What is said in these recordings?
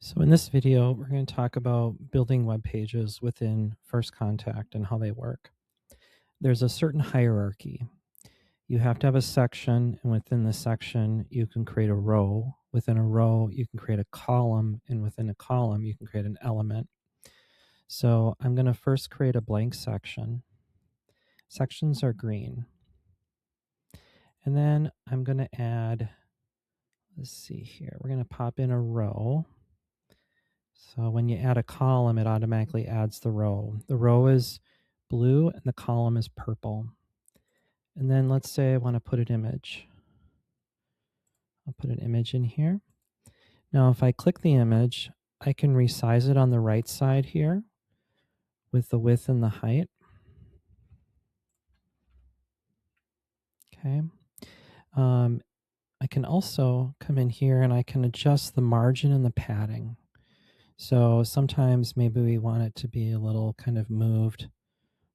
So in this video, we're going to talk about building web pages within 1stContact and how they work. There's a certain hierarchy. You have to have a section, and within the section, you can create a row. Within a row, you can create a column, and within a column, you can create an element. So I'm going to first create a blank section. Sections are green. And then I'm going to add, let's see here, we're going to pop in a row. So when you add a column, it automatically adds the row. The row is blue and the column is purple. And then let's say I want to put an image. I'll put an image in here. Now if I click the image, I can resize it on the right side here with the width and the height. Okay. I can also come in here and I can adjust the margin and the padding. So sometimes maybe we want it to be a little kind of moved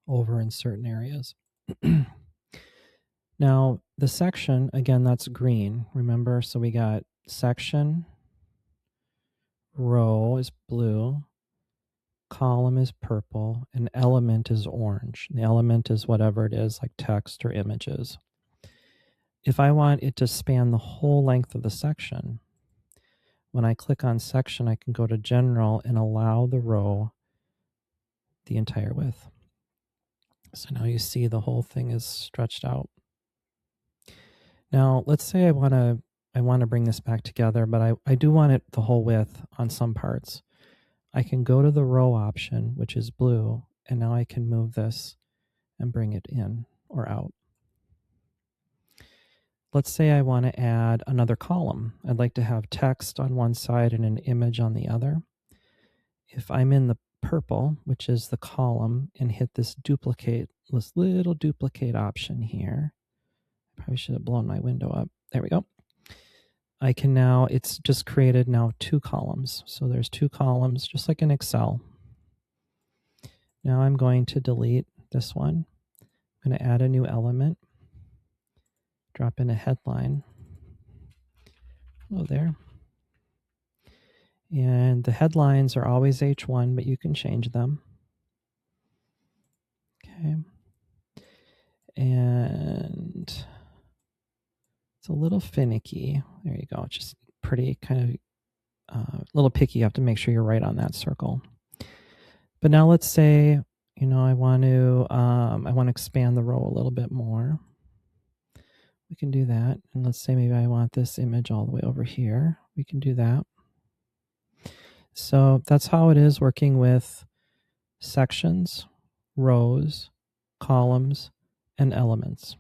over in certain areas. Now, the section, again, that's green, remember? So we got section, row is blue, column is purple, and element is orange. The element is whatever it is, like text or images. If I want it to span the whole length of the section, when I click on section, I can go to general and allow the row the entire width. So now you see the whole thing is stretched out. Now, let's say I want to bring this back together, but I do want it the whole width on some parts. I can go to the row option, which is blue, and now I can move this and bring it in or out. Let's say I want to add another column. I'd like to have text on one side and an image on the other. If I'm in the purple, which is the column, and hit this little duplicate option here, probably should have blown my window up. There we go. I can now, it's just created now two columns. So there's two columns, just like in Excel. Now I'm going to delete this one. I'm going to add a new element, drop in a headline. Hello there. And the headlines are always H1, but you can change them. Okay. And it's a little finicky. There you go. Just pretty kind of a little picky. You have to make sure you're right on that circle. But now let's say, you know, I want to expand the row a little bit more. We can do that. And let's say maybe I want this image all the way over here. We can do that. So that's how it is working with sections, rows, columns, and elements.